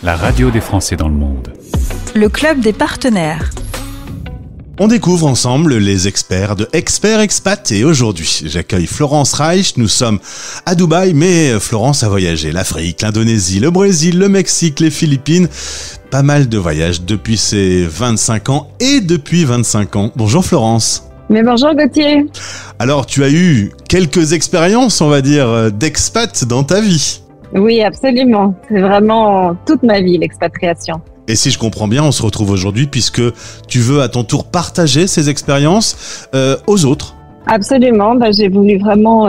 la radio des Français dans le monde. Le club des partenaires. On découvre ensemble les experts de Experts Expat et aujourd'hui, j'accueille Florence Reich. Nous sommes à Dubaï, mais Florence a voyagé l'Afrique, l'Indonésie, le Brésil, le Mexique, les Philippines. Pas mal de voyages depuis ses 25 ans et depuis 25 ans. Bonjour Florence. Mais bonjour Gauthier. Alors, tu as eu quelques expériences, on va dire, d'expat dans ta vie. Oui, absolument. C'est vraiment toute ma vie, l'expatriation. Et si je comprends bien, on se retrouve aujourd'hui puisque tu veux à ton tour partager ces expériences aux autres. Absolument. J'ai voulu vraiment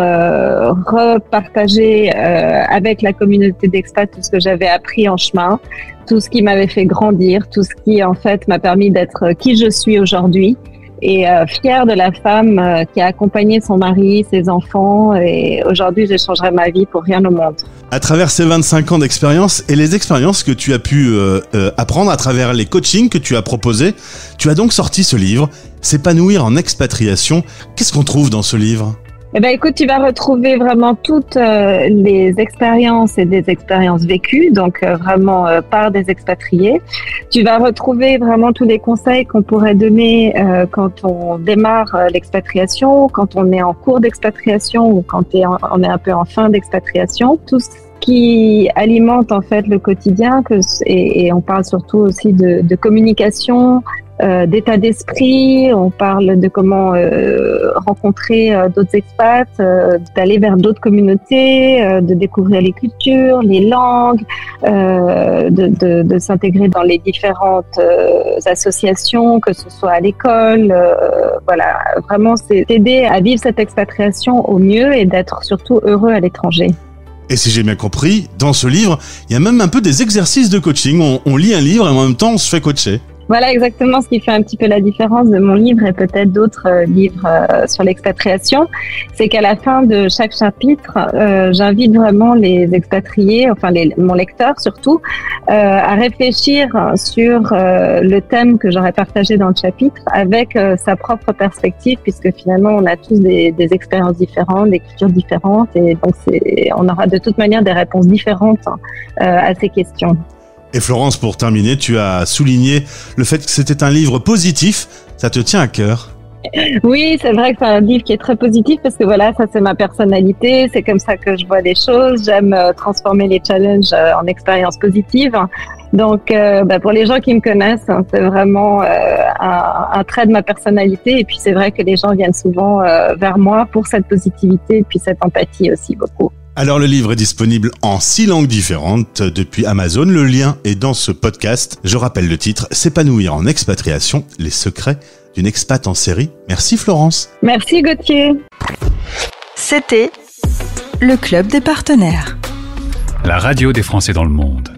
repartager avec la communauté d'expats tout ce que j'avais appris en chemin, tout ce qui m'avait fait grandir, tout ce qui en fait m'a permis d'être qui je suis aujourd'hui. Et fière de la femme qui a accompagné son mari, ses enfants, et aujourd'hui j'échangerai ma vie pour rien au monde. À travers ces 25 ans d'expérience et les expériences que tu as pu apprendre à travers les coachings que tu as proposés, tu as donc sorti ce livre, S'épanouir en expatriation. Qu'est-ce qu'on trouve dans ce livre ? Eh ben, écoute, tu vas retrouver vraiment toutes les expériences et des expériences vécues, donc vraiment par des expatriés. Tu vas retrouver vraiment tous les conseils qu'on pourrait donner quand on démarre l'expatriation, quand on est en cours d'expatriation ou quand on est un peu en fin d'expatriation. Tout ce qui alimente en fait le quotidien, et on parle surtout aussi de communication, d'état d'esprit, on parle de comment rencontrer d'autres expats, d'aller vers d'autres communautés, de découvrir les cultures, les langues, de s'intégrer dans les différentes associations, que ce soit à l'école. Voilà, vraiment c'est t'aider à vivre cette expatriation au mieux et d'être surtout heureux à l'étranger. Et si j'ai bien compris, dans ce livre, il y a même un peu des exercices de coaching. On lit un livre et en même temps on se fait coacher. Voilà exactement ce qui fait un petit peu la différence de mon livre et peut-être d'autres livres sur l'expatriation. C'est qu'à la fin de chaque chapitre, j'invite vraiment les expatriés, enfin mon lecteur surtout, à réfléchir sur le thème que j'aurais partagé dans le chapitre avec sa propre perspective, puisque finalement on a tous des expériences différentes, des cultures différentes, et donc on aura de toute manière des réponses différentes à ces questions. Et Florence, pour terminer, tu as souligné le fait que c'était un livre positif. Ça te tient à cœur ? Oui, c'est vrai que c'est un livre qui est très positif parce que voilà, ça c'est ma personnalité, c'est comme ça que je vois les choses. J'aime transformer les challenges en expériences positives. Donc, pour les gens qui me connaissent, c'est vraiment un trait de ma personnalité. Et puis c'est vrai que les gens viennent souvent vers moi pour cette positivité et puis cette empathie aussi beaucoup. Alors le livre est disponible en 6 langues différentes depuis Amazon. Le lien est dans ce podcast. Je rappelle le titre, S'épanouir en expatriation, les secrets d'une expat en série. Merci Florence. Merci Gauthier. C'était le club des partenaires. La radio des Français dans le monde.